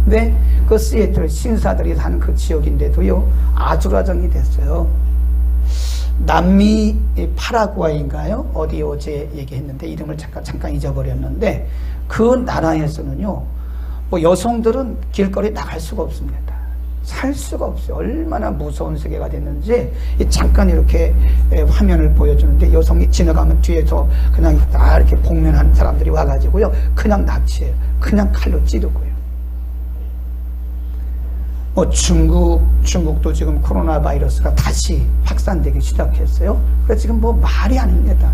근데 그 시애틀 신사들이 사는 그 지역인데도요, 아수라장이 됐어요. 남미 파라과이인가요? 어디 어제 얘기했는데 이름을 잠깐 잊어버렸는데, 그 나라에서는요, 뭐 여성들은 길거리에 나갈 수가 없습니다. 살 수가 없어요. 얼마나 무서운 세계가 됐는지 잠깐 이렇게 화면을 보여주는데, 여성이 지나가면 뒤에서 그냥 다 이렇게 복면한 사람들이 와가지고요, 그냥 납치해요. 그냥 칼로 찌르고요. 뭐 중국도 지금 코로나 바이러스가 다시 확산되기 시작했어요. 그래서 지금 뭐 말이 아닙니다.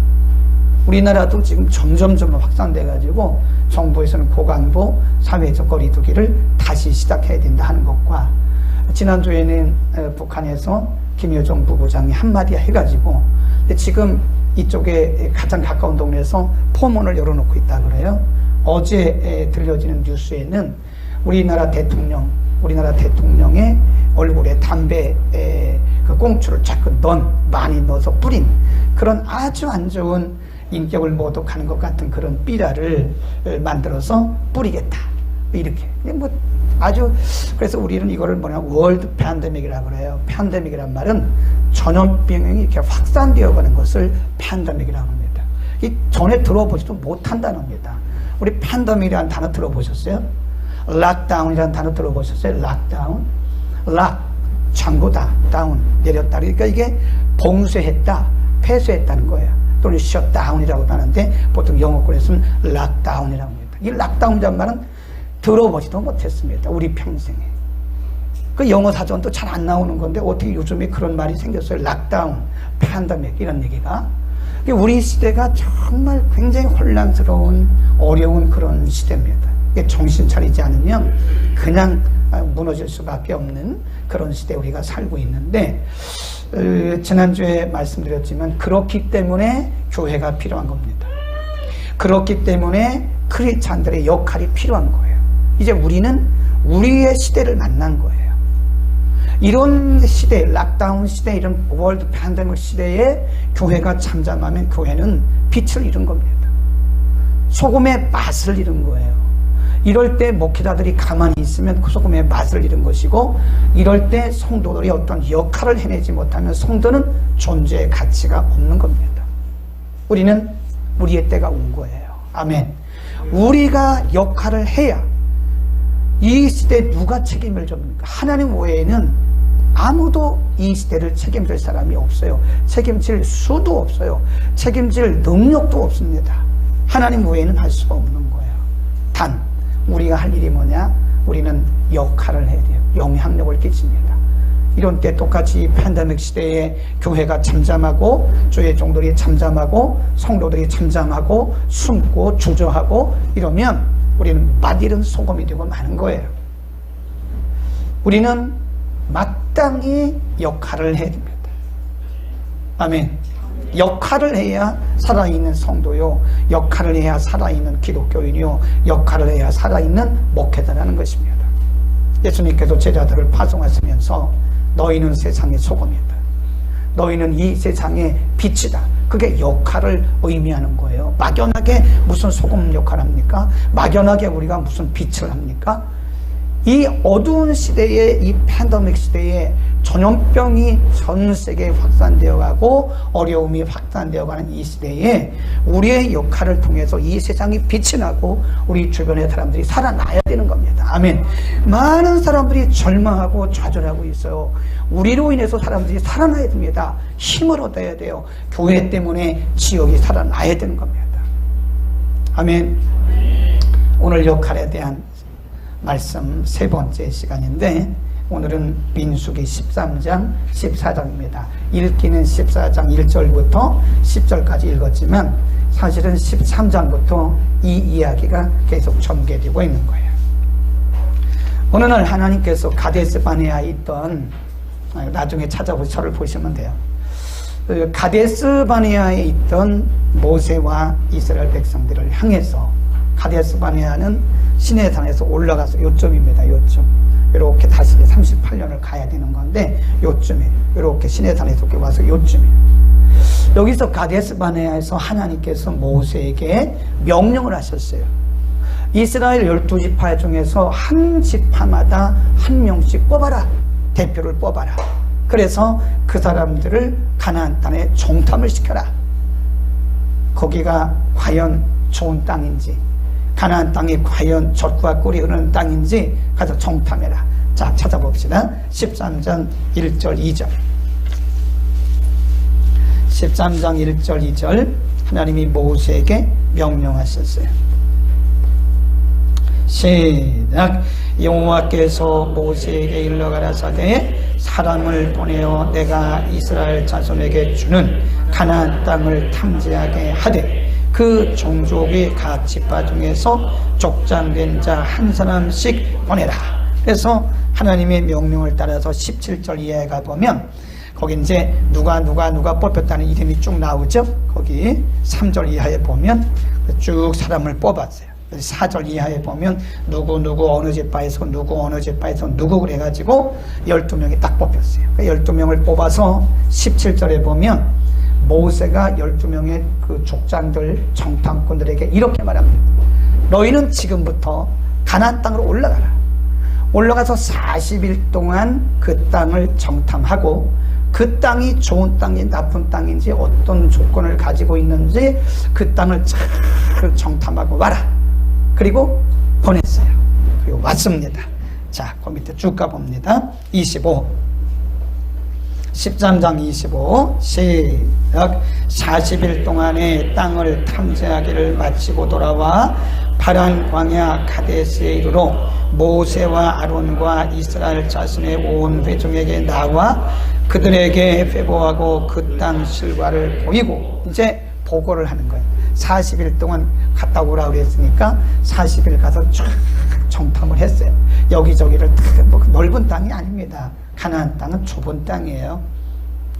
우리나라도 지금 점점 확산돼가지고 정부에서는 고강도 사회적 거리두기를 다시 시작해야 된다 하는 것과, 지난주에는 북한에서 김여정 부부장이 한마디 해가지고 지금 이쪽에 가장 가까운 동네에서 포문을 열어놓고 있다 그래요. 어제 들려지는 뉴스에는 우리나라 대통령의 얼굴에 담배 그 꽁초를 자꾸 많이 넣어서 뿌린 그런 아주 안 좋은 인격을 모독하는 것 같은 그런 삐라를 만들어서 뿌리겠다, 이렇게 뭐 아주. 그래서 우리는 이거를 월드 팬데믹이라고 그래요. 팬데믹이란 말은 전염병이 이렇게 확산되어 가는 것을 팬데믹이라고 합니다. 이 전에 들어보지도 못한 단어입니다. 우리 팬데믹이라는 단어 들어보셨어요? 락다운이라는 단어 들어보셨어요? 락다운. 락, 잠그다, 다운, 내렸다. 그러니까 이게 봉쇄했다, 폐쇄했다는 거예요. 또는 셧다운이라고도 하는데 보통 영어권에서는 락다운이라고 합니다. 이 락다운이라는 말은 들어보지도 못했습니다. 우리 평생에. 그 영어 사전도 잘 안 나오는 건데 어떻게 요즘에 그런 말이 생겼어요? 락다운, 팬데믹, 이런 얘기가. 우리 시대가 정말 굉장히 혼란스러운, 어려운 그런 시대입니다. 정신 차리지 않으면 그냥 무너질 수밖에 없는 그런 시대에 우리가 살고 있는데, 지난주에 말씀드렸지만 그렇기 때문에 교회가 필요한 겁니다. 그렇기 때문에 크리스찬들의 역할이 필요한 거예요. 이제 우리는 우리의 시대를 만난 거예요. 이런 시대, 락다운 시대, 이런 월드 팬데믹 시대에 교회가 잠잠하면 교회는 빛을 잃은 겁니다. 소금의 맛을 잃은 거예요. 이럴 때 목회자들이 가만히 있으면 그 소금의 맛을 잃은 것이고, 이럴 때 성도들이 어떤 역할을 해내지 못하면 성도는 존재의 가치가 없는 겁니다. 우리는 우리의 때가 온 거예요. 아멘. 우리가 역할을 해야. 이 시대에 누가 책임을 줍니까? 하나님 외에는 아무도 이 시대를 책임질 사람이 없어요. 책임질 수도 없어요. 책임질 능력도 없습니다. 하나님 외에는 할 수가 없는 거예요. 단 우리가 할 일이 뭐냐? 우리는 역할을 해야 돼요. 영향력을 끼칩니다. 이런 때 똑같이 팬데믹 시대에 교회가 잠잠하고, 주의 종들이 잠잠하고, 성도들이 잠잠하고, 숨고 주저하고 이러면 우리는 맛이른 소금이 되고 마는 거예요. 우리는 마땅히 역할을 해야 됩니다. 아멘. 역할을 해야 살아있는 성도요, 역할을 해야 살아있는 기독교인이요, 역할을 해야 살아있는 목회자라는 것입니다. 예수님께서 제자들을 파송하시면서 너희는 세상의 소금이다, 너희는 이 세상의 빛이다, 그게 역할을 의미하는 거예요. 막연하게 무슨 소금 역할을 합니까? 막연하게 우리가 무슨 빛을 합니까? 이 어두운 시대에, 이 팬데믹 시대에 전염병이 전 세계에 확산되어 가고 어려움이 확산되어 가는 이 시대에 우리의 역할을 통해서 이 세상이 빛이 나고 우리 주변의 사람들이 살아나야 되는 겁니다. 아멘. 많은 사람들이 절망하고 좌절하고 있어요. 우리로 인해서 사람들이 살아나야 됩니다. 힘을 얻어야 돼요. 교회 때문에 지역이 살아나야 되는 겁니다. 아멘. 오늘 역할에 대한 말씀 세 번째 시간인데, 오늘은 민수기 13장 14절입니다. 읽기는 14장 1절부터 10절까지 읽었지만 사실은 13장부터 이 이야기가 계속 전개되고 있는 거예요. 어느 날 하나님께서 가데스 바네아에 있던, 나중에 찾아보셔서 저를 보시면 돼요. 가데스 바네아에 있던 모세와 이스라엘 백성들을 향해서, 가데스 바네아는 시내산에서 올라가서 요점입니다. 요점. 이렇게 다시 38년을 가야 되는 건데 요쯤에 이렇게 시내산에서 와서 요쯤에, 여기서 가데스 바네아에서 하나님께서 모세에게 명령을 하셨어요. 이스라엘 12지파 중에서 한 지파마다 한 명씩 뽑아라. 대표를 뽑아라. 그래서 그 사람들을 가나안 땅에 정탐을 시켜라. 거기가 과연 좋은 땅인지, 가나안 땅이 과연 젖과 꿀이 흐르는 땅인지 가서 정탐해라. 자, 찾아봅시다. 13장 1절 2절. 13장 1절 2절 하나님이 모세에게 명령하셨어요. 시작. 여호와께서 모세에게 일러 가라사대 사람을 보내어 내가 이스라엘 자손에게 주는 가나안 땅을 탐지하게 하되 그 종족의 각 지파 중에서 족장된 자 한 사람씩 보내라. 그래서 하나님의 명령을 따라서 17절 이하에 가보면 거기 이제 누가 뽑혔다는 이름이 쭉 나오죠. 거기 3절 이하에 보면 쭉 사람을 뽑았어요. 4절 이하에 보면 누구 어느 지파에서 누구 어느 지파에서 누구 그래가지고 12명이 딱 뽑혔어요. 12명을 뽑아서 17절에 보면 모세가 12명의 그 족장들 정탐꾼들에게 이렇게 말합니다. 너희는 지금부터 가나안 땅으로 올라가서 40일 동안 그 땅을 정탐하고 그 땅이 좋은 땅인지 나쁜 땅인지 어떤 조건을 가지고 있는지 그 땅을 잘 정탐하고 와라. 그리고 보냈어요. 그리고 왔습니다. 자, 그 밑에 쭉 가봅니다. 25. 13장 25. 시작. 40일 동안의 땅을 탐지하기를 마치고 돌아와 파란 광야 가데스에 이르러 모세와 아론과 이스라엘 자손의 온 회중에게 나와 그들에게 회보하고 그 땅 실과를 보이고, 이제 보고를 하는 거예요. 40일 동안 갔다 오라고 그랬으니까 40일 가서 쫙 정탐을 했어요. 여기저기를 뭐 넓은 땅이 아닙니다. 가나안 땅은 좁은 땅이에요.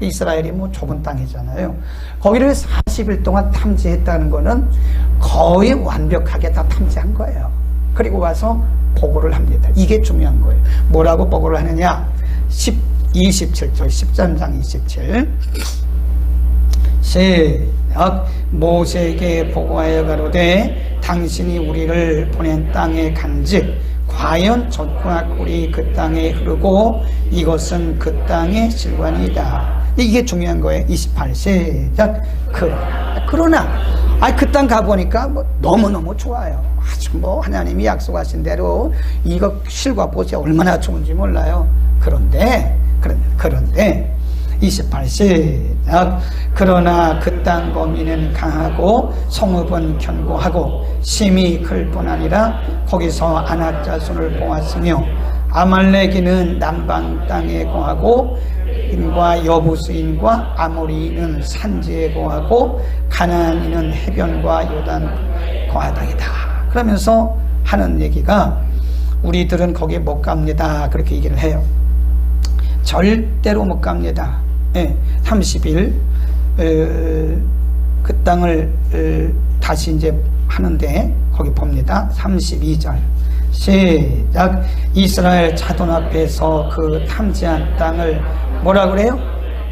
이스라엘이 뭐 좁은 땅이잖아요. 거기를 40일 동안 탐지했다는 거는 거의 완벽하게 다 탐지한 거예요. 그리고 와서 보고를 합니다. 이게 중요한 거예요. 뭐라고 보고를 하느냐? 27절, 13장 27. 시작. 모세에게 보고하여 가로되 당신이 우리를 보낸 땅에 간즉 과연 젖과 꿀이 그 땅에 흐르고 이것은 그 땅의 실관이다. 이게 중요한 거예요. 28. 시작. 그러나 그 땅 가보니까 뭐 너무너무 좋아요. 아주 뭐 하나님이 약속하신 대로 이거 실과 보세요. 얼마나 좋은지 몰라요. 그런데 28. 시작. 그러나 그 땅 거민은 강하고 성읍은 견고하고 심이 클 뿐 아니라 거기서 아낙 자손을 보았으며 아말렉인은 남방 땅에 거하고 인과 여부스인과 아모리인은 산지에 거하고 가나안인은 해변과 요단 거하다이다. 그러면서 하는 얘기가 우리들은 거기에 못 갑니다. 그렇게 얘기를 해요. 절대로 못 갑니다. 30일 그 땅을 다시 이제 하는데 거기 봅니다. 32절. 시작. 이스라엘 자손 앞에서 그 탐지한 땅을 뭐라 그래요?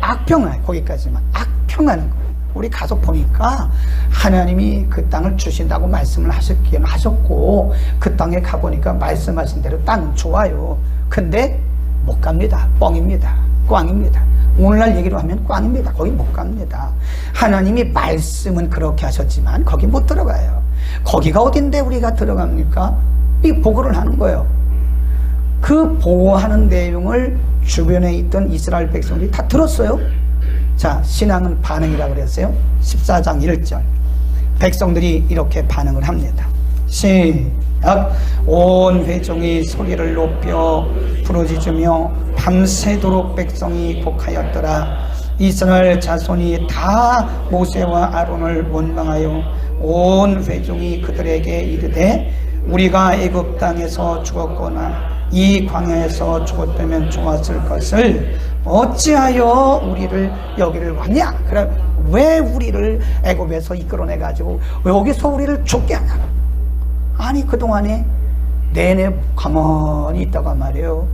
악평할. 거기까지만 악평하는 거예요. 우리 가서 보니까 하나님이 그 땅을 주신다고 말씀을 하셨기는 하셨고 그 땅에 가보니까 말씀하신 대로 땅은 좋아요. 근데 못 갑니다. 뻥입니다. 꽝입니다. 오늘날 얘기로 하면 꽝입니다. 거기 못 갑니다. 하나님이 말씀은 그렇게 하셨지만 거기 못 들어가요. 거기가 어딘데 우리가 들어갑니까? 이 보고를 하는 거예요. 그 보고하는 내용을 주변에 있던 이스라엘 백성들이 다 들었어요. 자, 신앙은 반응이라고 그랬어요. 14장 1절. 백성들이 이렇게 반응을 합니다. 시작. 온 회중이 소리를 높여 부르짖으며 밤새도록 백성이 곡하였더라. 이스라엘 자손이 다 모세와 아론을 원망하여 온 회중이 그들에게 이르되 우리가 애굽 땅에서 죽었거나 이 광야에서 죽었다면 좋았을 것을 어찌하여 우리를 여기를 왔냐? 그래, 왜 우리를 애굽에서 이끌어내 가지고 여기서 우리를 죽게 하냐? 아니 그동안에 내내 가만히 있다가 말이에요.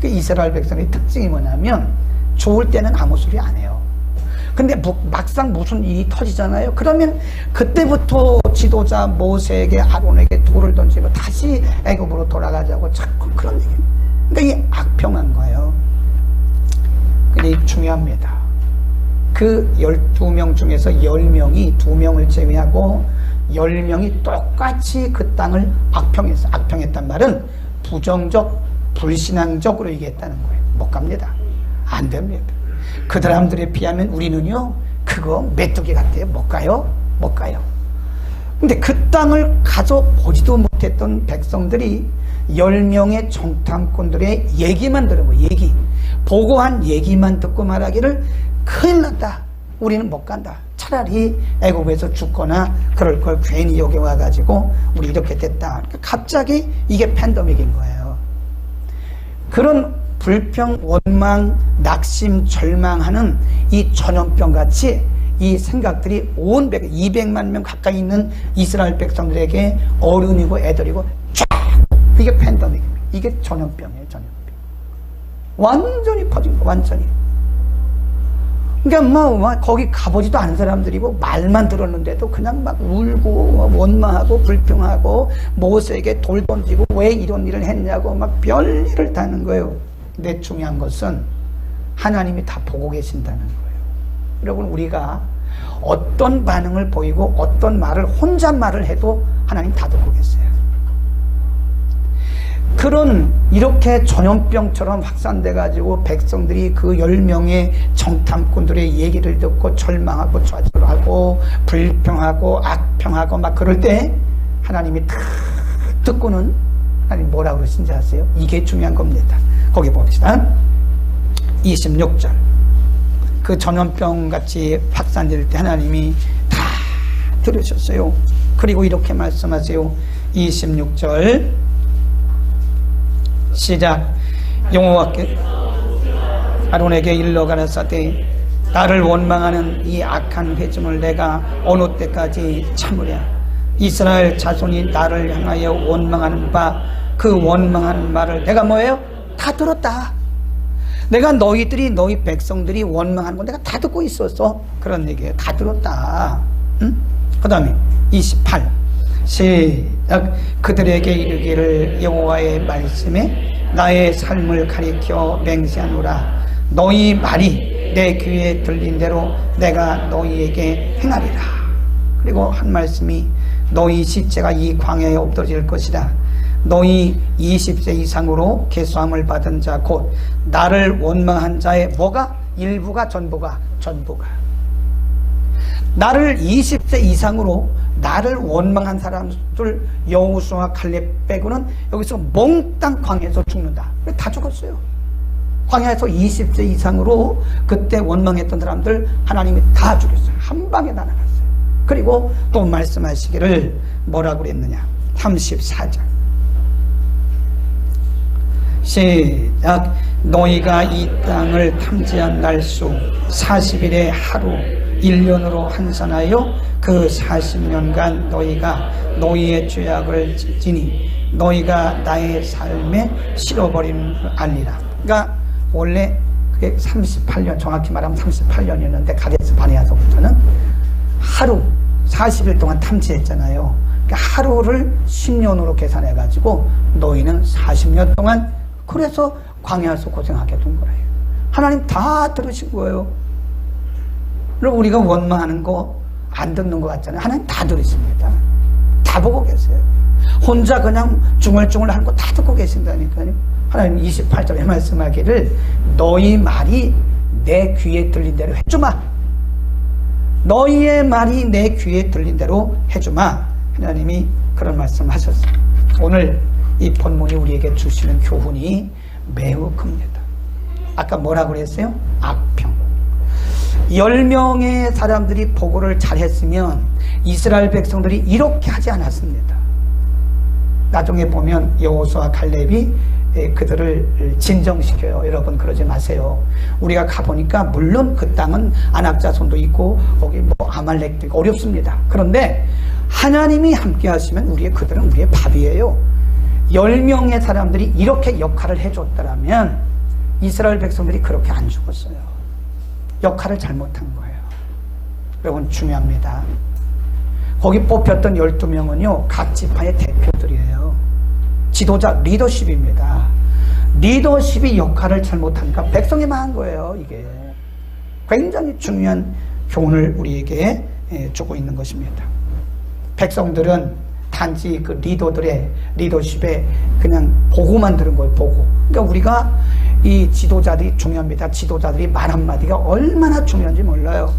그 이스라엘 백성의 특징이 뭐냐면 좋을 때는 아무 소리 안 해요. 근데 막상 무슨 일이 터지잖아요. 그러면 그때부터 지도자 모세에게 아론에게 돌을 던지고 다시 애굽으로 돌아가자고 자꾸 그런 얘기. 그러니까 이 악평한 거예요. 근데 중요합니다. 그 12명 중에서 10명이 2명을 제외하고 10명이 똑같이 그 땅을 악평했어. 악평했단 말은 부정적, 불신앙적으로 얘기했다는 거예요. 못 갑니다. 안 됩니다. 그 사람들에 비하면 우리는요, 그거 메뚜기 같아요. 못 가요. 못 가요. 근데 그 땅을 가서 보지도 못했던 백성들이 10명의 정탐꾼들의 얘기만 들은 거예요. 얘기. 보고한 얘기만 듣고 말하기를 큰일 났다. 우리는 못 간다. 차라리 애굽에서 죽거나 그럴 걸 괜히 여기 와가지고 우리 이렇게 됐다. 그러니까 갑자기 이게 팬데믹인 거예요. 그런 불평, 원망, 낙심, 절망하는 이 전염병 같이 이 생각들이 온 200만 명 가까이 있는 이스라엘 백성들에게 어른이고 애들이고 쫙 이게 팬데믹입니다. 이게 전염병이에요. 전염병. 완전히 퍼진 거. 완전히. 그러니까 뭐 거기 가보지도 않은 사람들이고 말만 들었는데도 그냥 막 울고 원망하고 불평하고 모세에게 돌 던지고 왜 이런 일을 했냐고 막 별일을 다 하는 거예요. 근데 중요한 것은 하나님이 다 보고 계신다는 거예요. 여러분, 우리가 어떤 반응을 보이고 어떤 말을 혼잣말을 해도 하나님 다 듣고 계세요. 그런 이렇게 전염병처럼 확산돼 가지고 백성들이 그 10명의 정탐꾼들의 얘기를 듣고 절망하고 좌절하고 불평하고 악평하고 막 그럴 때 하나님이 다 듣고는 하나님 뭐라고 그러신지 아세요? 이게 중요한 겁니다. 거기 봅시다. 26절. 그 전염병 같이 확산될 때 하나님이 다 들으셨어요. 그리고 이렇게 말씀하세요. 26절 시작. 여호와께 아론에게 일러 가라사대 나를 원망하는 이 악한 회중을 내가 어느 때까지 참으랴. 이스라엘 자손이 나를 향하여 원망하는 바 그 원망하는 말을 내가 뭐예요? 다 들었다. 내가 너희 백성들이 원망하는 거 내가 다 듣고 있었어. 그런 얘기예요. 다 들었다. 응? 그 다음에 28 시작. 그들에게 이르기를 여호와의 말씀에 나의 삶을 가리켜 맹세하노라. 너희 말이 내 귀에 들린 대로 내가 너희에게 행하리라. 그리고 한 말씀이 너희 시체가 이 광야에 엎드러질 것이다. 너희 20세 이상으로 계수함을 받은 자 곧 나를 원망한 자의 뭐가? 일부가 전부가 나를 20세 이상으로 나를 원망한 사람들 여호수아와 칼렙 빼고는 여기서 몽땅 광야에서 죽는다. 다 죽었어요. 광야에서 20세 이상으로 그때 원망했던 사람들 하나님이 다 죽였어요. 한 방에 다 나갔어요. 그리고 또 말씀하시기를 뭐라고 그랬느냐. 34절 시작. 너희가 이 땅을 탐지한 날수 40일의 하루 1년으로 환산하여 그 40년간 너희가 너희의 죄악을 지니 너희가 나의 삶에 실어버린 알리라. 그러니까 원래 그게 38년, 정확히 말하면 38년이었는데 가데스 바네아서부터는 하루 40일 동안 탐지했잖아요. 그러니까 하루를 10년으로 계산해 가지고 너희는 40년 동안 그래서 광야에서 고생하게 된 거예요. 하나님 다 들으신 거예요. 그리고 우리가 원망하는 거 안 듣는 것 같잖아요. 하나님 다 들으십니다. 다 보고 계세요. 혼자 그냥 중얼중얼 하는 거 다 듣고 계신다니까요. 하나님 28절에 말씀하기를 너희 말이 내 귀에 들린 대로 해주마. 너희의 말이 내 귀에 들린 대로 해주마. 하나님이 그런 말씀 하셨어요. 오늘 이 본문이 우리에게 주시는 교훈이 매우 큽니다. 아까 뭐라고 그랬어요? 악평. 10명의 사람들이 보고를 잘했으면 이스라엘 백성들이 이렇게 하지 않았습니다. 나중에 보면 여호수아 칼렙이 그들을 진정시켜요. 여러분 그러지 마세요. 우리가 가보니까 물론 그 땅은 아낙자손도 있고 거기 뭐 아말렉도 있고 어렵습니다. 그런데 하나님이 함께 하시면 그들은 우리의 밥이에요. 10명의 사람들이 이렇게 역할을 해줬더라면 이스라엘 백성들이 그렇게 안 죽었어요. 역할을 잘못한 거예요. 여러분 중요합니다. 거기 뽑혔던 12명은요, 각 지파의 대표들이에요. 지도자, 리더십입니다. 리더십이 역할을 잘못하니까 백성이 망한 거예요, 이게. 굉장히 중요한 교훈을 우리에게 주고 있는 것입니다. 백성들은 단지 그 리더들의 리더십에 그냥 보고만 들은 거예요, 보고. 그러니까 우리가 이 지도자들이 중요합니다. 지도자들이 말 한마디가 얼마나 중요한지 몰라요.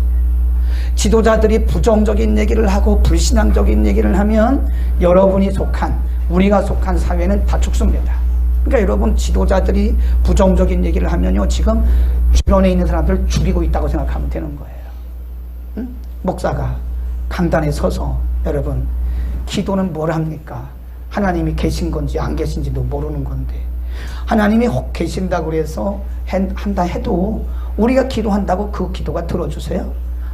지도자들이 부정적인 얘기를 하고 불신앙적인 얘기를 하면 여러분이 속한, 우리가 속한 사회는 다 죽습니다. 그러니까 여러분, 지도자들이 부정적인 얘기를 하면요, 지금 주변에 있는 사람들을 죽이고 있다고 생각하면 되는 거예요. 응? 목사가 강단에 서서 여러분, 기도는 뭘 합니까? 하나님이 계신 건지 안 계신지도 모르는 건데, 하나님이 혹 계신다고 해서 한다 해도 우리가 기도한다고 그 기도가 들어주세요?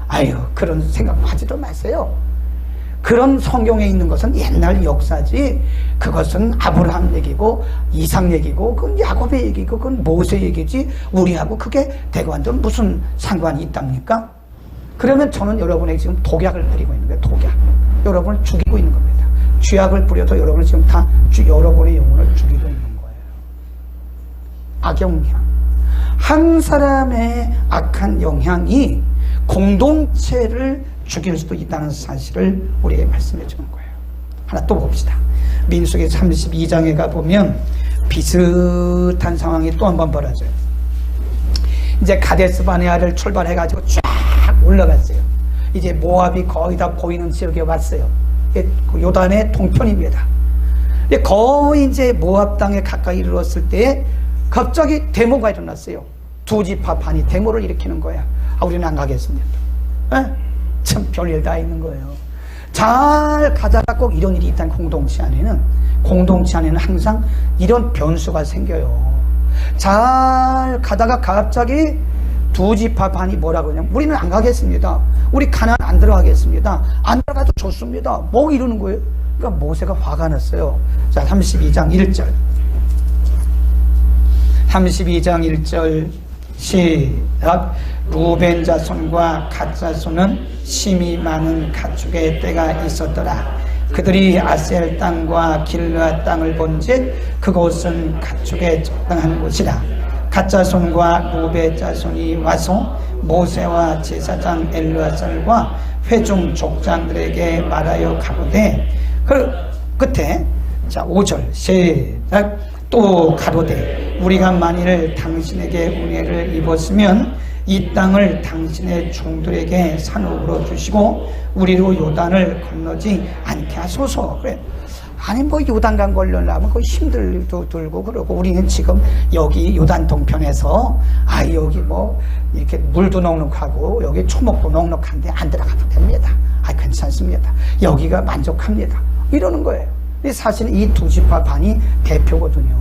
아유, 그런 생각 하지도 마세요. 그런 성경에 있는 것은 옛날 역사지, 그것은 아브라함 얘기고 이삭 얘기고 그건 야곱의 얘기고 그건 모세 얘기지, 우리하고 그게 대관절 무슨 상관이 있답니까? 그러면 저는 여러분에게 지금 독약을 뿌리고 있는 거예요. 독약. 여러분을 죽이고 있는 겁니다. 쥐약을 뿌려서 여러분을 지금 다 여러분의 영혼을 죽이고 있는 거예요. 악영향. 한 사람의 악한 영향이 공동체를 죽일 수도 있다는 사실을 우리에게 말씀해 주는 거예요. 하나 또 봅시다. 민수기 32장에 가보면 비슷한 상황이 또 한 번 벌어져요. 이제 가데스 바네아를 출발해가지고 쫙 올라갔어요. 이제 모압이 거의 다 보이는 지역에 왔어요. 요단의 동편입니다. 거의 이제 모압 땅에 가까이 이르렀을 때 갑자기 데모가 일어났어요. 두 지파 반이 데모를 일으키는 거야. 아, 우리는 안 가겠습니다. 참 별일 다 있는 거예요. 잘 가다가 꼭 이런 일이 있다는 공동체 안에는 항상 이런 변수가 생겨요. 잘 가다가 갑자기 두 지파 반이 뭐라고 그러냐면, 우리는 안 가겠습니다. 우리 가나안 안 들어가겠습니다. 안 들어가도 좋습니다. 뭐 이러는 거예요. 그러니까 모세가 화가 났어요. 자, 32장 1절. 32장 1절 시작. 루벤 자손과 갓 자손은 심이 많은 가축의 떼가 있었더라. 그들이 아셀 땅과 길르앗 땅을 본즉 그곳은 가축에 적당한 곳이라. 갓 자손과 루벤 자손이 와서 모세와 제사장 엘르아살과 회중 족장들에게 말하여 가로되, 그 끝에 자 5절 시작. 또 가로되, 우리가 만일 당신에게 은혜를 입었으면 이 땅을 당신의 종들에게 산업으로 주시고 우리로 요단을 건너지 않게 하소서. 그래. 아니 뭐 요단강 걸려려면 거의 힘들도 들고 그러고, 우리는 지금 여기 요단 동편에서 여기 뭐 이렇게 물도 넉넉하고 여기 초목도 넉넉한데 안 들어가도 됩니다. 괜찮습니다. 여기가 만족합니다. 이러는 거예요. 사실 이 두 지파 반이 대표거든요.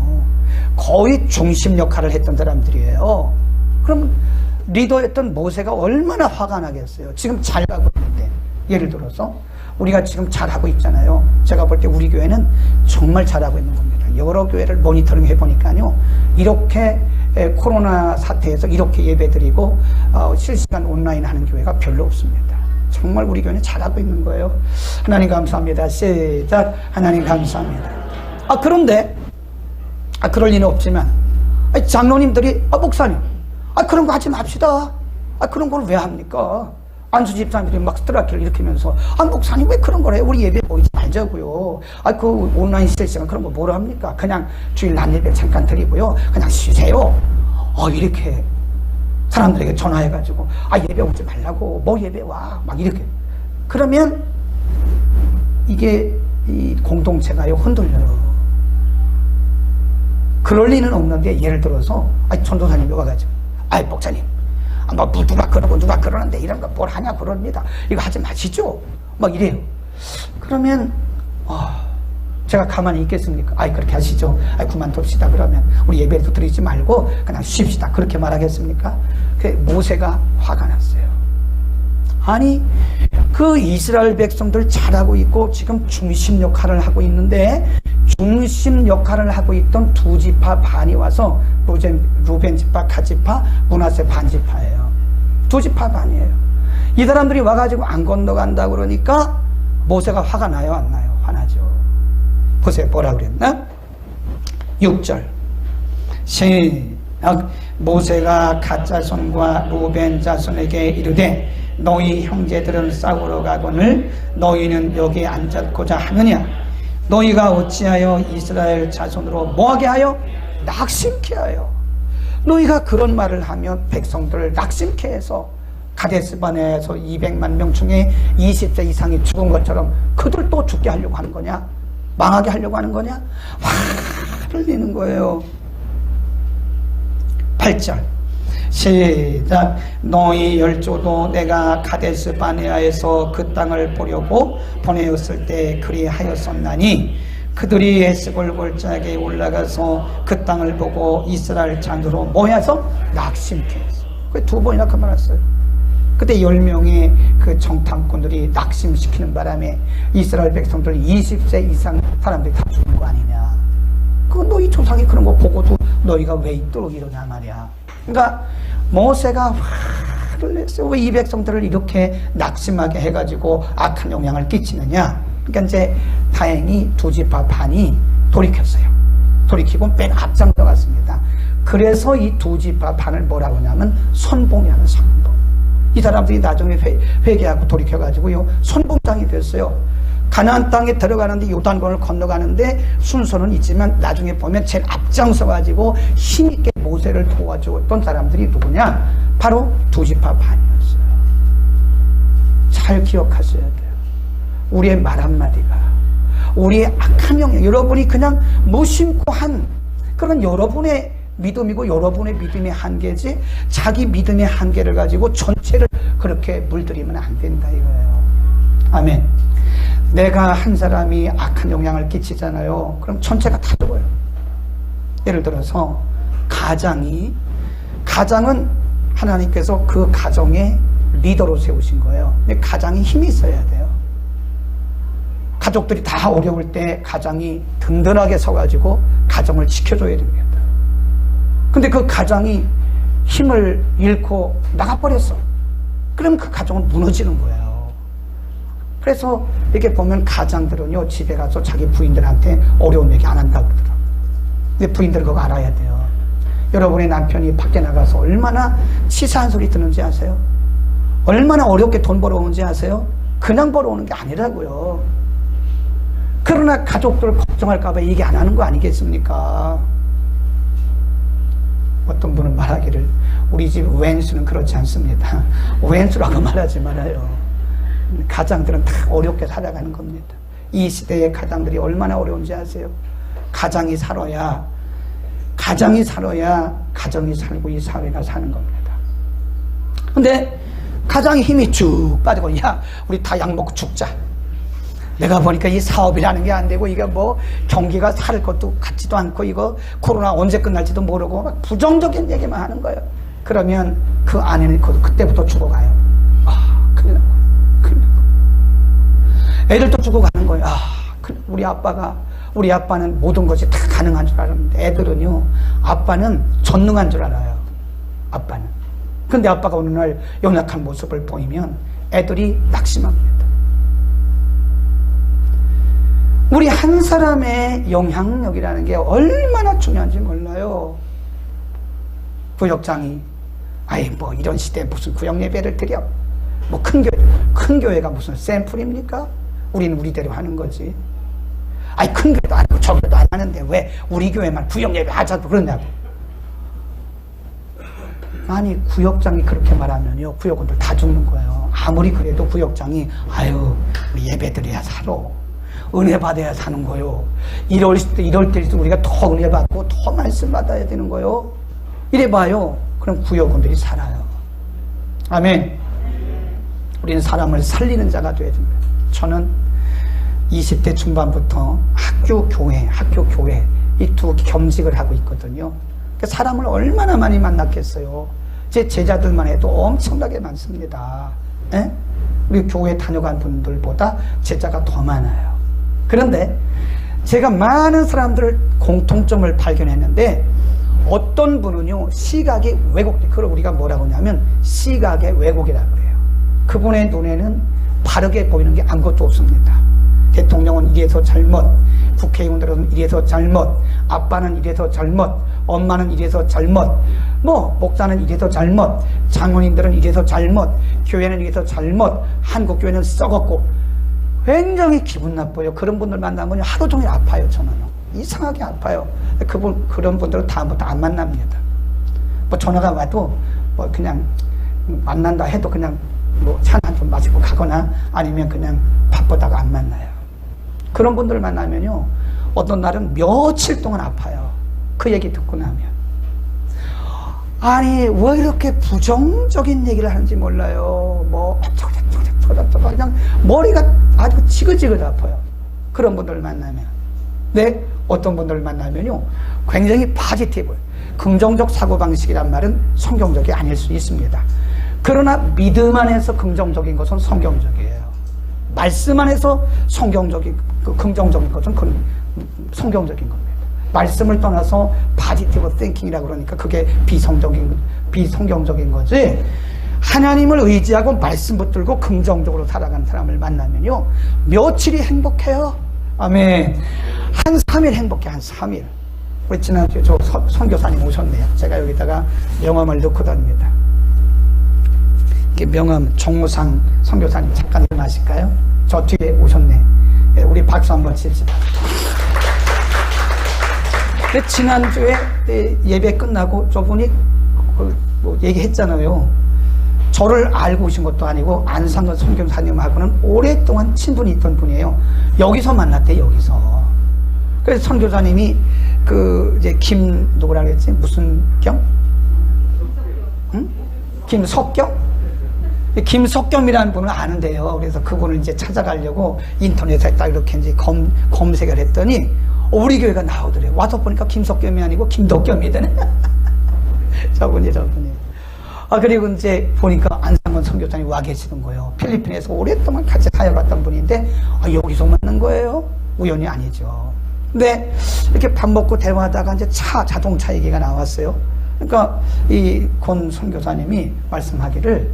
거의 중심 역할을 했던 사람들이에요. 그럼 리더였던 모세가 얼마나 화가 나겠어요. 지금 잘 가고 있는데, 예를 들어서 우리가 지금 잘하고 있잖아요. 제가 볼 때 우리 교회는 정말 잘하고 있는 겁니다. 여러 교회를 모니터링 해보니까요, 이렇게 코로나 사태에서 이렇게 예배드리고 실시간 온라인 하는 교회가 별로 없습니다. 정말 우리 교회는 잘하고 있는 거예요. 하나님 감사합니다. 시작. 하나님 감사합니다. 그런데 그럴 리는 없지만 장로님들이 목사님 그런 거 하지 맙시다. 그런 걸 왜 합니까? 안수 집사님들이 막 스트라키를 일으키면서 목사님 왜 그런 걸 해요? 우리 예배 보이지 말자고요. 그 온라인 실시간 그런 거 뭐라 합니까? 그냥 주일 낮 예배 잠깐 드리고요, 그냥 쉬세요. 이렇게 사람들에게 전화해가지고 예배 오지 말라고, 뭐 예배 와, 막 이렇게. 그러면 이게 이 공동체가요 흔들려요. 그럴 리는 없는데, 예를 들어서 전도사님이 와가지고 목사님 누가 그러고 누가 그러는데 이런 거 뭘 하냐 그럽니다. 이거 하지 마시죠. 막 이래요. 그러면 제가 가만히 있겠습니까? 그렇게 하시죠. 그만둡시다. 그러면 우리 예배도 드리지 말고 그냥 쉽시다. 그렇게 말하겠습니까? 모세가 화가 났어요. 아니 그 이스라엘 백성들 잘하고 있고 지금 중심 역할을 하고 있는데, 중심 역할을 하고 있던 두 지파 반이 와서 루벤 지파, 갓 지파, 므낫세 반 지파예요. 두 지파 반이에요. 이 사람들이 와가지고 안 건너간다 그러니까 모세가 화가 나요, 안 나요? 화나죠. 보세요, 뭐라 그랬나? 6절 시작. 모세가 갓 자손과 루벤 자손에게 이르되 너희 형제들은 싸우러 가거늘 너희는 여기 앉았고자 하느냐? 너희가 어찌하여 이스라엘 자손으로 뭐하게 하여? 낙심케 하여. 너희가 그런 말을 하면 백성들을 낙심케 해서 가데스바네에서 200만 명 중에 20세 이상이 죽은 것처럼 그들 또 죽게 하려고 하는 거냐? 망하게 하려고 하는 거냐? 화를 내는 거예요. 8절 시작. 너희 열조도 내가 가데스바네아에서 그 땅을 보려고 보내었을 때 그리하였었나니 그들이 에스골 골짜기에 올라가서 그 땅을 보고 이스라엘 잔으로 모여서 낙심케 했어. 두 번이나 그 말 했어요. 그때 10명의 그 정탐꾼들이 낙심시키는 바람에 이스라엘 백성들 20세 이상 사람들이 다 죽는 거 아니냐. 그건 너희 조상이 그런 거 보고도 너희가 왜 있도록 이러냐 말이야. 그러니까 모세가 화를 냈어요. 왜 이 백성들을 이렇게 낙심하게 해가지고 악한 영향을 끼치느냐. 그러니까 이제 다행히 두 지파 반이 돌이켰어요. 돌이키고 맨 앞장 들어갔습니다. 그래서 이 두 지파 반을 뭐라고 하냐면 선봉이라는 선봉. 이 사람들이 나중에 회개하고 돌이켜가지고요 선봉장이 됐어요. 가나안 땅에 들어가는데 요단강을 건너가는데 순서는 있지만 나중에 보면 제일 앞장서 가지고 힘있게 모세를 도와주었던 사람들이 누구냐? 바로 두 지파 반이었어요. 잘 기억하셔야 돼요. 우리의 말 한마디가 우리의 악한 영향, 여러분이 그냥 무심코 한 그런 여러분의 믿음이고 여러분의 믿음의 한계지 자기 믿음의 한계를 가지고 전체를 그렇게 물들이면 안 된다 이거예요. 아멘. 내가 한 사람이 악한 영향을 끼치잖아요. 그럼 전체가 다 죽어요. 예를 들어서 가장은 하나님께서 그 가정의 리더로 세우신 거예요. 근데 가장이 힘이 있어야 돼요. 가족들이 다 어려울 때 가장이 든든하게 서가지고 가정을 지켜줘야 됩니다. 근데 그 가장이 힘을 잃고 나가버렸어. 그럼 그 가정은 무너지는 거예요. 그래서 이렇게 보면 가장들은요 집에 가서 자기 부인들한테 어려운 얘기 안 한다고 그러더라고요. 근데 부인들 그거 알아야 돼요. 여러분의 남편이 밖에 나가서 얼마나 치사한 소리 듣는지 아세요? 얼마나 어렵게 돈 벌어오는지 아세요? 그냥 벌어오는 게 아니라고요. 그러나 가족들 걱정할까 봐 얘기 안 하는 거 아니겠습니까? 어떤 분은 말하기를 우리 집 왼수는 그렇지 않습니다. 왼수라고 말하지 말아요. 가장들은 다 어렵게 살아가는 겁니다. 이 시대의 가장들이 얼마나 어려운지 아세요? 가장이 살아야 가정이 살고 이 사회가 사는 겁니다. 근데 가장의 힘이 쭉 빠지고 야 우리 다 약 먹고 죽자. 내가 보니까 이 사업이라는 게 안 되고 이게 뭐 경기가 살 것도 같지도 않고 이거 코로나 언제 끝날지도 모르고 막 부정적인 얘기만 하는 거예요. 그러면 그 아내는 그때부터 죽어가요. 아 큰일 난 거예요. 큰일 난 거예요. 애들도 죽어가는 거예요. 아 우리 아빠는 모든 것이 다 가능한 줄 알았는데 애들은요 아빠는 전능한 줄 알아요. 아빠는. 근데 아빠가 어느 날 연약한 모습을 보이면 애들이 낙심합니다. 우리 한 사람의 영향력이라는 게 얼마나 중요한지 몰라요. 구역장이 뭐 이런 시대에 무슨 구역 예배를 드려? 뭐 큰 교회가 무슨 샘플입니까? 우리는 우리대로 하는 거지. 큰 교회도 아니고 저 교회도 안 하는데 왜 우리 교회만 구역 예배 하자고 그러냐고. 아니 구역장이 그렇게 말하면요 구역원들 다 죽는 거예요. 아무리 그래도 구역장이 우리 예배 드려야 살아. 은혜 받아야 사는 거요. 이럴 때일수록 우리가 더 은혜 받고 더 말씀 받아야 되는 거요. 이래 봐요. 그럼 구역원들이 살아요. 아멘. 우리는 사람을 살리는 자가 되어야 됩니다. 저는 20대 중반부터 학교 교회 이 두 겸직을 하고 있거든요. 사람을 얼마나 많이 만났겠어요. 제 제자들만 해도 엄청나게 많습니다. 에? 우리 교회 다녀간 분들보다 제자가 더 많아요. 그런데 제가 많은 사람들 공통점을 발견했는데 어떤 분은요 시각이 왜곡돼. 그걸 우리가 뭐라고 하냐면 시각의 왜곡이라고 해요. 그분의 눈에는 바르게 보이는 게 아무것도 없습니다. 대통령은 이래서 잘못, 국회의원들은 이래서 잘못, 아빠는 이래서 잘못, 엄마는 이래서 잘못, 목사는 이래서 잘못, 장로님들은 이래서 잘못, 교회는 이래서 잘못, 한국교회는 썩었고, 굉장히 기분 나빠요. 그런 분들 만나면 하루 종일 아파요. 저는 이상하게 아파요. 그런 분들은 다음부터 안 만납니다. 전화가 와도 그냥 만난다 해도 그냥 찬 한 잔 마시고 가거나 아니면 그냥 바쁘다가 안 만나요. 그런 분들 만나면요, 어떤 날은 며칠 동안 아파요. 그 얘기 듣고 나면. 아니, 왜 이렇게 부정적인 얘기를 하는지 몰라요. 어쩌고저쩌고 그냥 머리가 아주 지긋지긋 아파요. 그런 분들 만나면. 네, 어떤 분들 만나면요, 굉장히 포지티브, 긍정적 사고방식이란 말은 성경적이 아닐 수 있습니다. 그러나 믿음 안에서 긍정적인 것은 성경적이에요. 말씀 안에서 긍정적인 것은 성경적인 겁니다. 말씀을 떠나서 포지티브 띵킹이라고 그러니까 그게 비성경적인 거지. 하나님을 의지하고 말씀 붙들고 긍정적으로 살아가는 사람을 만나면요, 며칠이 행복해요. 아멘. 한 3일 행복해. 한 3일. 우리 지난주에 저 선교사님 오셨네요. 제가 여기다가 명함을 넣고 다닙니다. 이게 명함, 정우상 선교사님 잠깐 일어나실까요? 저 뒤에 오셨네. 네, 우리 박수 한번 칩시다. 근데 지난주에 예배 끝나고 저분이 얘기했잖아요. 저를 알고 오신 것도 아니고 안상근 선교사님하고는 오랫동안 친분이 있던 분이에요. 여기서 만났대, 여기서. 그래서 선교사님이 이제 누구라 그랬지? 무슨 경? 응? 김석경? 김석겸이라는 분을 아는데요. 그래서 그분을 이제 찾아가려고 인터넷에 딱 이렇게 이제 검색을 했더니 우리 교회가 나오더래요. 와서 보니까 김석겸이 아니고 김덕겸이더네. 저분이. 그리고 이제 보니까 안상근 선교사님 와 계시는 거예요. 필리핀에서 오랫동안 같이 사역했던 분인데, 여기서 만난 거예요. 우연이 아니죠. 근데 이렇게 밥 먹고 대화하다가 이제 자동차 얘기가 나왔어요. 그러니까 이 권 선교사님이 말씀하기를,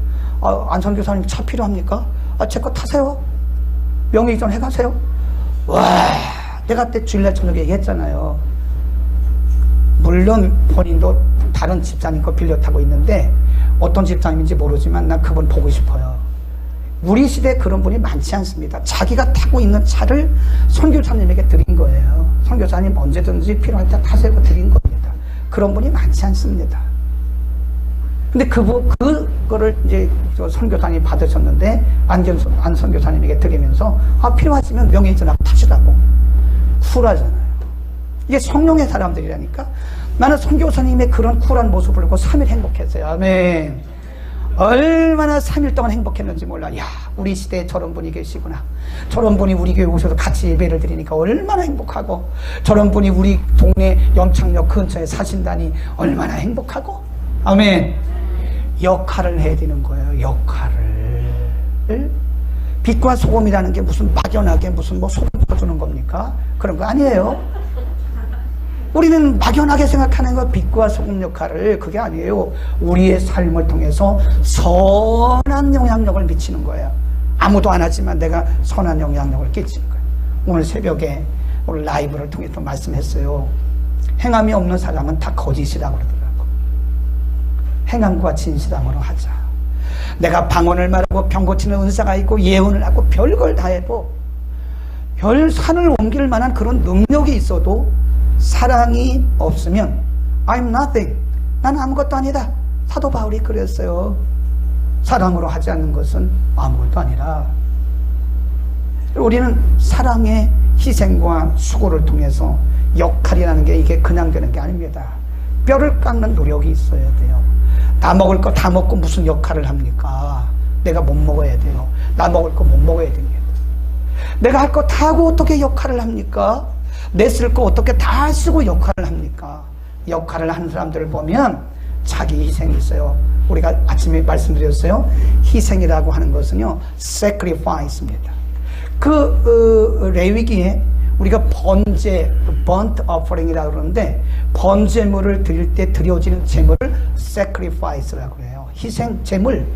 안 선교사님 차 필요합니까? 제 거 타세요. 명예이전 해가세요. 와, 내가 그때 주일날 저녁에 얘기했잖아요. 물론 본인도 다른 집사님 거 빌려 타고 있는데 어떤 집사님인지 모르지만 난 그분 보고 싶어요. 우리 시대에 그런 분이 많지 않습니다. 자기가 타고 있는 차를 선교사님에게 드린 거예요. 선교사님 언제든지 필요할 때 타세요 드린 겁니다. 그런 분이 많지 않습니다. 근데 그거를 이제 선교사님이 받으셨는데 안 선교사님에게 드리면서 필요하시면 명예이전하고 타시라고. 쿨하잖아요. 이게 성령의 사람들이라니까. 나는 선교사님의 그런 쿨한 모습을 보고 3일 행복했어요. 아멘. 얼마나 3일 동안 행복했는지 몰라. 야, 우리 시대에 저런 분이 계시구나. 저런 분이 우리 교회 오셔서 같이 예배를 드리니까 얼마나 행복하고, 저런 분이 우리 동네 연창역 근처에 사신다니 얼마나 행복하고. 아멘. 역할을 해야 되는 거예요. 역할을. 빛과 소금이라는 게 무슨 막연하게 무슨 소금 퍼주는 겁니까? 그런 거 아니에요. 우리는 막연하게 생각하는 거, 빛과 소금 역할을. 그게 아니에요. 우리의 삶을 통해서 선한 영향력을 미치는 거예요. 아무도 안 하지만 내가 선한 영향력을 끼치는 거예요. 오늘 새벽에 오늘 라이브를 통해서 말씀했어요. 행함이 없는 사람은 다 거짓이라고 그러더라고. 행함과 진실함으로 하자. 내가 방언을 말하고 병 고치는 은사가 있고 예언을 하고 별걸 다 해도 별 산을 옮길 만한 그런 능력이 있어도 사랑이 없으면 I'm nothing. 난 아무것도 아니다. 사도 바울이 그랬어요. 사랑으로 하지 않는 것은 아무것도 아니라. 우리는 사랑의 희생과 수고를 통해서 역할이라는 게 이게 그냥 되는 게 아닙니다. 뼈를 깎는 노력이 있어야 돼요. 나 먹을 거 다 먹고 무슨 역할을 합니까? 내가 못 먹어야 돼요. 나 먹을 거 못 먹어야 됩니다. 내가 할 거 다 하고 어떻게 역할을 합니까? 내 쓸 거 어떻게 다 쓰고 역할을 합니까? 역할을 하는 사람들을 보면 자기 희생이 있어요. 우리가 아침에 말씀드렸어요. 희생이라고 하는 것은요, sacrifice입니다. 레위기에 우리가 번제, burnt offering이라고 그러는데, 번제물을 드릴 때 드려지는 제물을 sacrifice라고 해요. 희생 제물.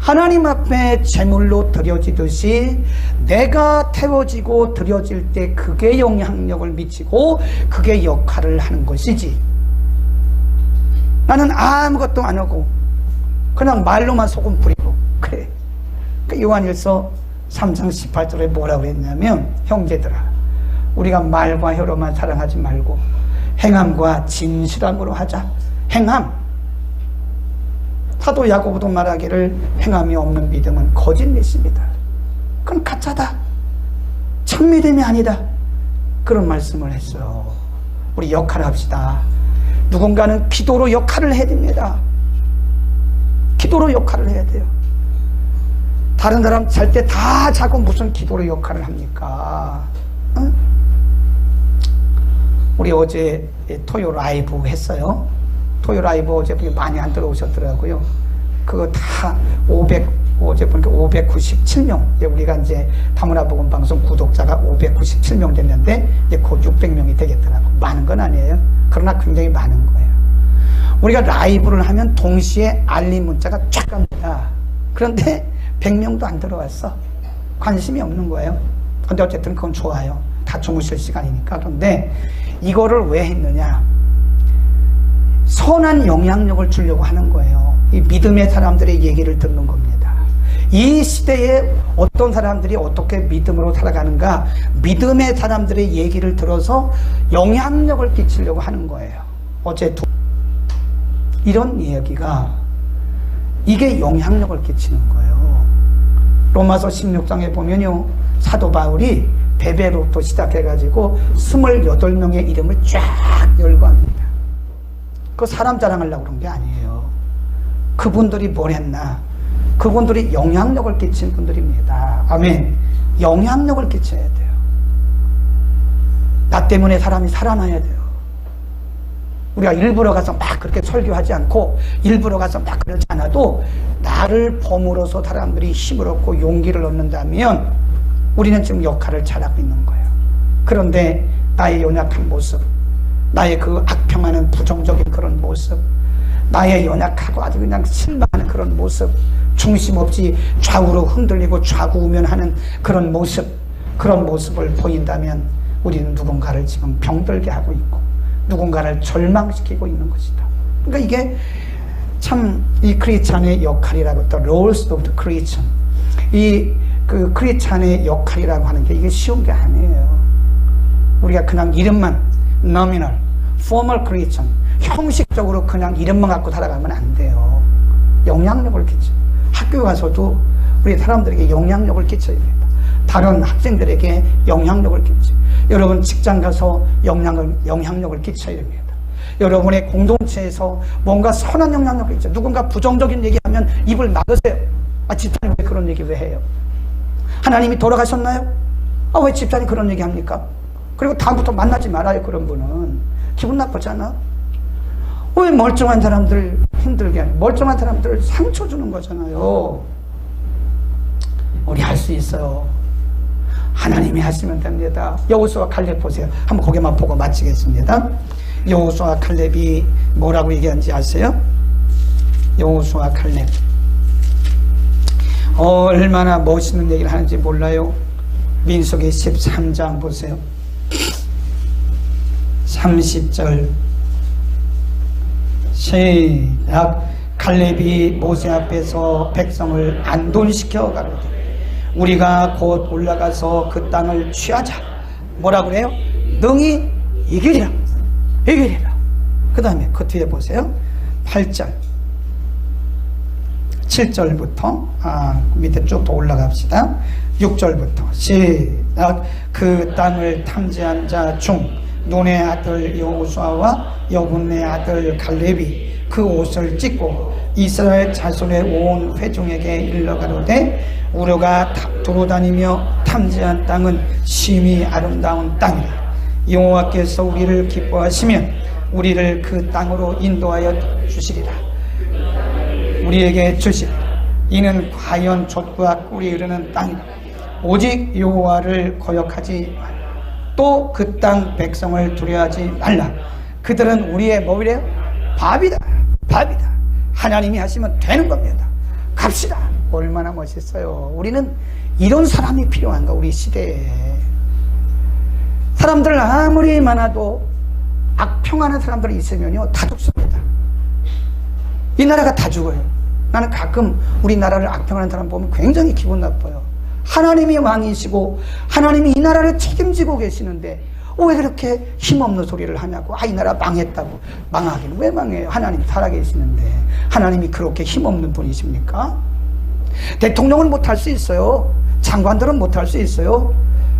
하나님 앞에 제물로 드려지듯이 내가 태워지고 드려질 때 그게 영향력을 미치고 그게 역할을 하는 것이지, 나는 아무것도 안 하고 그냥 말로만 소금 뿌리고 그래. 요한일서 3장 18절에 뭐라고 그랬냐면, 형제들아 우리가 말과 혀로만 사랑하지 말고 행함과 진실함으로 하자. 행함. 사도 야고보도 말하기를 행함이 없는 믿음은 거짓 믿음이다. 그건 가짜다. 참 믿음이 아니다. 그런 말씀을 했어요. 우리 역할을 합시다. 누군가는 기도로 역할을 해야 됩니다. 기도로 역할을 해야 돼요. 다른 사람 잘 때 다 자고 무슨 기도로 역할을 합니까? 응? 우리 어제 토요 라이브 했어요. 토요 라이브 어제 많이 안 들어오셨더라고요. 그거 다 어제 보니까 597명. 우리가 이제 다문화 복음 방송 구독자가 597명 됐는데 이제 곧 600명이 되겠더라고. 많은 건 아니에요. 그러나 굉장히 많은 거예요. 우리가 라이브를 하면 동시에 알림 문자가 쫙 갑니다. 그런데 100명도 안 들어왔어. 관심이 없는 거예요. 근데 어쨌든 그건 좋아요. 다 주무실 시간이니까. 그런데 이거를 왜 했느냐? 선한 영향력을 주려고 하는 거예요. 이 믿음의 사람들의 얘기를 듣는 겁니다. 이 시대에 어떤 사람들이 어떻게 믿음으로 살아가는가, 믿음의 사람들의 얘기를 들어서 영향력을 끼치려고 하는 거예요. 어제 이런 이야기가 이게 영향력을 끼치는 거예요. 로마서 16장에 보면요, 사도 바울이 베베로부터 시작해가지고 28명의 이름을 쫙 열거합니다. 그 사람 자랑하려고 그런 게 아니에요. 그분들이 뭘 했나? 그분들이 영향력을 끼친 분들입니다. 아멘. 영향력을 끼쳐야 돼요. 나 때문에 사람이 살아나야 돼요. 우리가 일부러 가서 막 그렇게 설교하지 않고 일부러 가서 막 그러지 않아도 나를 버무러서 사람들이 힘을 얻고 용기를 얻는다면 우리는 지금 역할을 잘하고 있는 거예요. 그런데 나의 연약한 모습, 나의 그 악평하는 부정적인 그런 모습, 나의 연약하고 아주 그냥 실망하는 그런 모습, 중심 없이 좌우로 흔들리고 좌구우면하는 그런 모습, 그런 모습을 보인다면 우리는 누군가를 지금 병들게 하고 있고 누군가를 절망시키고 있는 것이다. 그러니까 이게 참 이 크리스찬의 역할이라고 했다. Roles of the Christian. 그 크리스찬의 역할이라고 하는 게 이게 쉬운 게 아니에요. 우리가 그냥 이름만 nominal, formal Christian, 형식적으로 그냥 이름만 갖고 살아가면 안 돼요. 영향력을 끼쳐. 학교 가서도 우리 사람들에게 영향력을 끼쳐야 됩니다. 다른 학생들에게 영향력을 끼쳐. 여러분 직장 가서 영향력을 끼쳐야 됩니다. 여러분의 공동체에서 뭔가 선한 영향력을 끼쳐. 누군가 부정적인 얘기하면 입을 막으세요. 집사님 왜 그런 얘기 왜 해요? 하나님이 돌아가셨나요? 왜 집사님 그런 얘기 합니까? 그리고 다음부터 만나지 말아요. 그런 분은 기분 나쁘잖아. 왜 멀쩡한 사람들 힘들게 하냐? 멀쩡한 사람들 상처 주는 거잖아요. 우리 할 수 있어요. 하나님이 하시면 됩니다. 여호수아 칼렙 보세요. 한번 고개만 보고 마치겠습니다. 여호수아 칼렙이 뭐라고 얘기하는지 아세요? 여호수아 칼렙 얼마나 멋있는 얘기를 하는지 몰라요? 민수기 13장 보세요. 30절 시작. 칼렙이 모세 앞에서 백성을 안돈시켜 가로되 우리가 곧 올라가서 그 땅을 취하자. 뭐라 그래요? 능히 이기리라. 이기리라. 그 다음에 그 뒤에 보세요. 8절 7절부터 밑에 쭉 더 올라갑시다. 6절부터 시작. 그 땅을 탐지한 자 중 눈의 아들 여호수아와 여분의 아들 갈렙이 그 옷을 찢고 이스라엘 자손의 온 회중에게 일러가로되 우리가 돌아다니며 탐지한 땅은 심히 아름다운 땅이라. 여호와께서 우리를 기뻐하시면 우리를 그 땅으로 인도하여 주시리라. 우리에게 주시리라. 이는 과연 젖과 꿀이 흐르는 땅이다. 오직 여호와를 거역하지 말라. 또 그 땅 백성을 두려워하지 말라. 그들은 우리의 뭐래요? 밥이다. 밥이다. 하나님이 하시면 되는 겁니다. 갑시다. 얼마나 멋있어요. 우리는 이런 사람이 필요한가, 우리 시대에. 사람들 아무리 많아도 악평하는 사람들이 있으면요, 다 죽습니다. 이 나라가 다 죽어요. 나는 가끔 우리나라를 악평하는 사람 보면 굉장히 기분 나빠요. 하나님이 왕이시고 하나님이 이 나라를 책임지고 계시는데 왜 그렇게 힘없는 소리를 하냐고. 이 나라 망했다고. 망하기는 왜 망해요? 하나님 살아계시는데. 하나님이 그렇게 힘없는 분이십니까? 대통령은 못할 수 있어요. 장관들은 못할 수 있어요.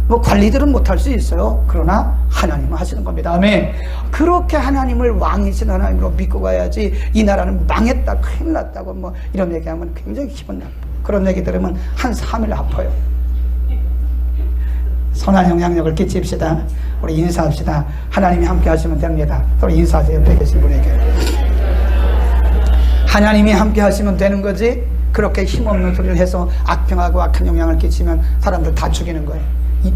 뭐 관리들은 못할 수 있어요. 그러나 하나님은 하시는 겁니다. 아멘. 그렇게 하나님을 왕이신 하나님으로 믿고 가야지. 이 나라는 망했다, 큰일 났다고 뭐 이런 얘기하면 굉장히 기분 나빠요. 그런 얘기 들으면 한 3일 아파요. 선한 영향력을 끼칩시다. 우리 인사합시다. 하나님이 함께 하시면 됩니다. 서로 인사하세요. 옆에 계신 분에게. 하나님이 함께 하시면 되는 거지. 그렇게 힘없는 소리를 해서 악평하고 악한 영향을 끼치면 사람들 다 죽이는 거예요.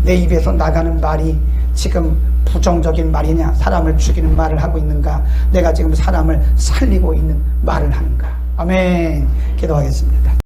내 입에서 나가는 말이 지금 부정적인 말이냐, 사람을 죽이는 말을 하고 있는가, 내가 지금 사람을 살리고 있는 말을 하는가. 아멘. 기도하겠습니다.